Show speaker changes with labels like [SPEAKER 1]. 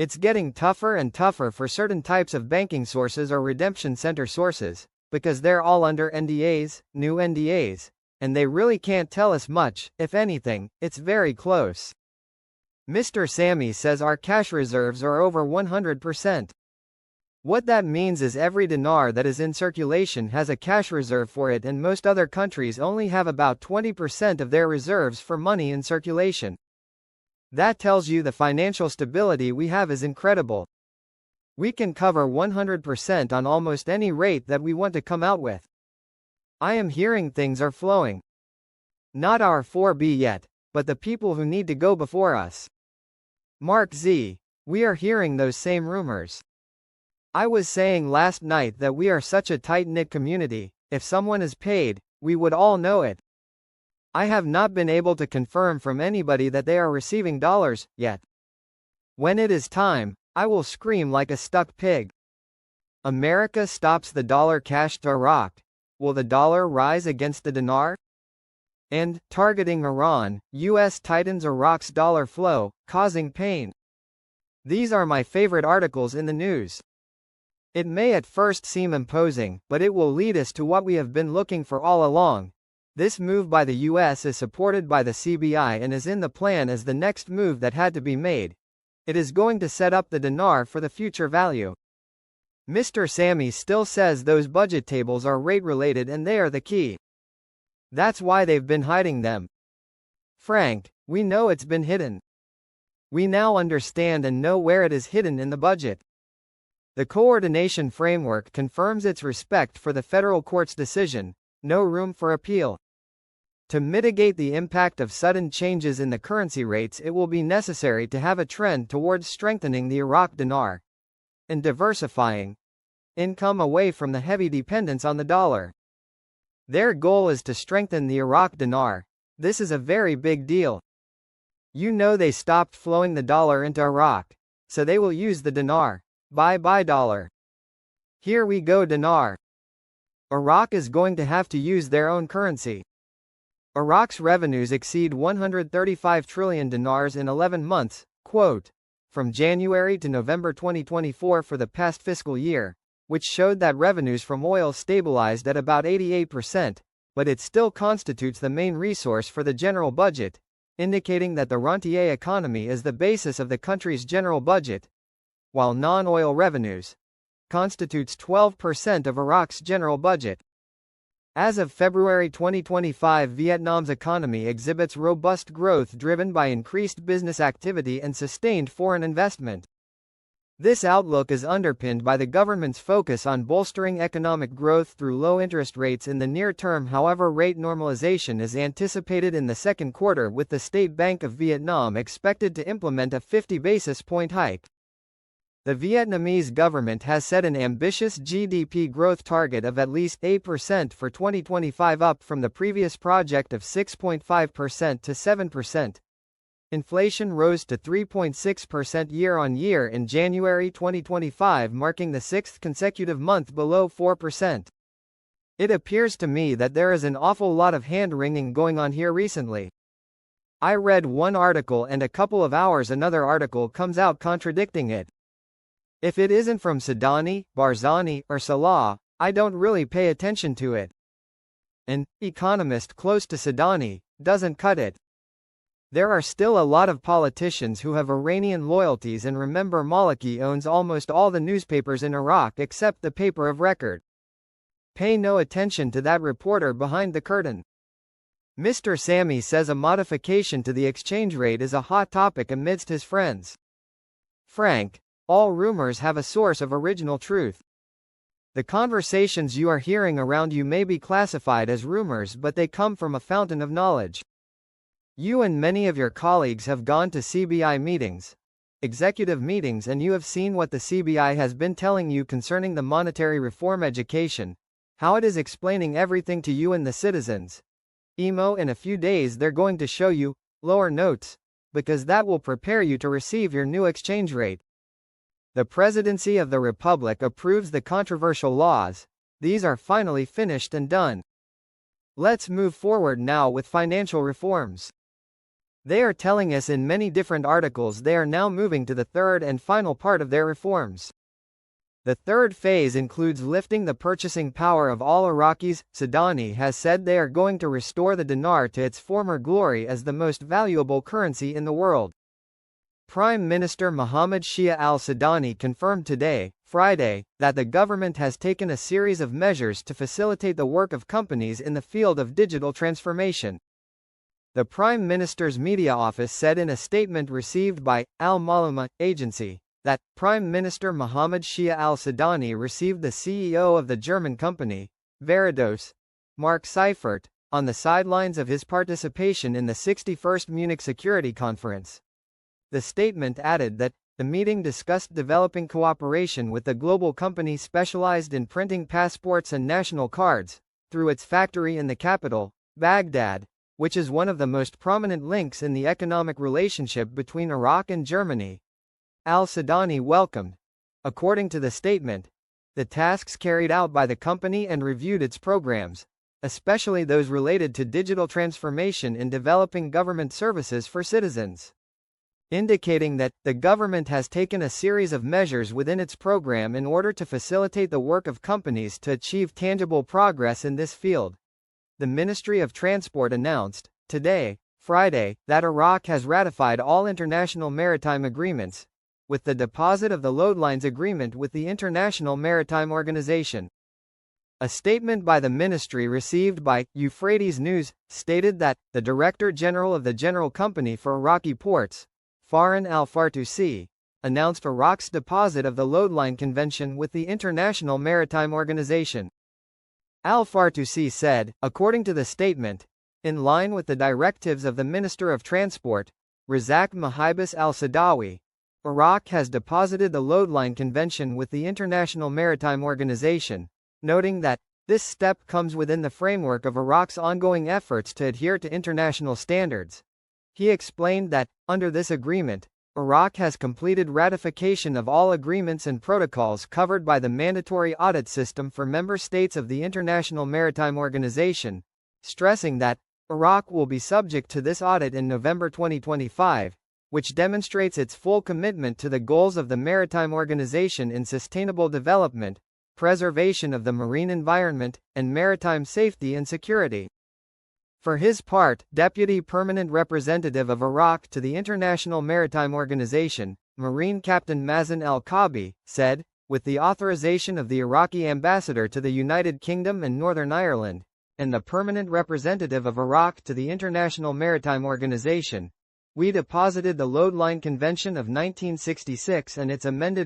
[SPEAKER 1] It's getting tougher and tougher for certain types of banking sources or redemption center sources, because they're all under NDAs, new NDAs, and they really can't tell us much. If anything, it's very close. Mr. Sammy says our cash reserves are over 100%. What that means is every dinar that is in circulation has a cash reserve for it, and most other countries only have about 20% of their reserves for money in circulation. That tells you the financial stability we have is incredible. We can cover 100% on almost any rate that we want to come out with. I am hearing things are flowing. Not our 4B yet, but the people who need to go before us. Mark Z. We are hearing those same rumors. I was saying last night that we are such a tight-knit community, if someone is paid, we would all know it. I have not been able to confirm from anybody that they are receiving dollars, yet. When it is time, I will scream like a stuck pig. America stops the dollar cash to Iraq. Will the dollar rise against the dinar? And, targeting Iran, U.S. tightens Iraq's dollar flow, causing pain. These are my favorite articles in the news. It may at first seem imposing, but it will lead us to what we have been looking for all along. This move by the U.S. is supported by the CBI and is in the plan as the next move that had to be made. It is going to set up the dinar for the future value. Mr. Sammy still says those budget tables are rate-related and they are the key. That's why they've been hiding them. Frank, we know it's been hidden. We now understand and know where it is hidden in the budget. The coordination framework confirms its respect for the federal court's decision, no room for appeal. To mitigate the impact of sudden changes in the currency rates, it will be necessary to have a trend towards strengthening the Iraq dinar and diversifying income away from the heavy dependence on the dollar. Their goal is to strengthen the Iraq dinar. This is a very big deal. You know they stopped flowing the dollar into Iraq, so they will use the dinar. Bye dollar. Here we go dinar. Iraq is going to have to use their own currency. Iraq's revenues exceed 135 trillion dinars in 11 months, quote, from January to November 2024 for the past fiscal year, which showed that revenues from oil stabilized at about 88%, but it still constitutes the main resource for the general budget, indicating that the rentier economy is the basis of the country's general budget, while non-oil revenues constitutes 12% of Iraq's general budget. As of February 2025, Vietnam's economy exhibits robust growth driven by increased business activity and sustained foreign investment. This outlook is underpinned by the government's focus on bolstering economic growth through low interest rates in the near term. However, rate normalization is anticipated in the second quarter, with the State Bank of Vietnam expected to implement a 50 basis point hike. The Vietnamese government has set an ambitious GDP growth target of at least 8% for 2025, up from the previous project of 6.5% to 7%. Inflation rose to 3.6% year-on-year in January 2025, marking the sixth consecutive month below 4%. It appears to me that there is an awful lot of hand-wringing going on here recently. I read one article and a couple of hours another article comes out contradicting it. If it isn't from Sadani, Barzani, or Salah, I don't really pay attention to it. An economist close to Sadani doesn't cut it. There are still a lot of politicians who have Iranian loyalties, and remember, Maliki owns almost all the newspapers in Iraq except the paper of record. Pay no attention to that reporter behind the curtain. Mr. Sammy says a modification to the exchange rate is a hot topic amidst his friends. Frank, all rumors have a source of original truth. The conversations you are hearing around you may be classified as rumors, but they come from a fountain of knowledge. You and many of your colleagues have gone to CBI meetings, executive meetings, and you have seen what the CBI has been telling you concerning the monetary reform education, how it is explaining everything to you and the citizens. Emo, in a few days they're going to show you lower notes, because that will prepare you to receive your new exchange rate. The Presidency of the Republic approves the controversial laws. These are finally finished and done. Let's move forward now with financial reforms. They are telling us in many different articles they are now moving to the third and final part of their reforms. The third phase includes lifting the purchasing power of all Iraqis. Sudani has said they are going to restore the dinar to its former glory as the most valuable currency in the world. Prime Minister Mohammed Shia al-Sudani confirmed today, Friday, that the government has taken a series of measures to facilitate the work of companies in the field of digital transformation. The Prime Minister's media office said in a statement received by Al-Maluma agency that Prime Minister Mohammed Shia al-Sudani received the CEO of the German company, Veridos, Mark Seifert, on the sidelines of his participation in the 61st Munich Security Conference. The statement added that the meeting discussed developing cooperation with the global company specialized in printing passports and national cards, through its factory in the capital, Baghdad, which is one of the most prominent links in the economic relationship between Iraq and Germany. Al-Sudani welcomed, according to the statement, the tasks carried out by the company and reviewed its programs, especially those related to digital transformation in developing government services for citizens, indicating that the government has taken a series of measures within its program in order to facilitate the work of companies to achieve tangible progress in this field. The Ministry of Transport announced, today, Friday, that Iraq has ratified all international maritime agreements, with the deposit of the load lines agreement with the International Maritime Organization. A statement by the ministry received by Euphrates News stated that the Director General of the General Company for Iraqi Ports, Farhan al-Fartusi, announced Iraq's deposit of the load line convention with the International Maritime Organization. Al-Fartusi said, according to the statement, in line with the directives of the Minister of Transport, Razak Mahibus al-Sadawi, Iraq has deposited the load line convention with the International Maritime Organization, noting that this step comes within the framework of Iraq's ongoing efforts to adhere to international standards. He explained that, under this agreement, Iraq has completed ratification of all agreements and protocols covered by the mandatory audit system for member states of the International Maritime Organization, stressing that Iraq will be subject to this audit in November 2025, which demonstrates its full commitment to the goals of the Maritime Organization in sustainable development, preservation of the marine environment, and maritime safety and security. For his part, Deputy Permanent Representative of Iraq to the International Maritime Organization, Marine Captain Mazen al-Kabi, said, with the authorization of the Iraqi ambassador to the United Kingdom and Northern Ireland, and the Permanent Representative of Iraq to the International Maritime Organization, we deposited the Load Line Convention of 1966 and its amended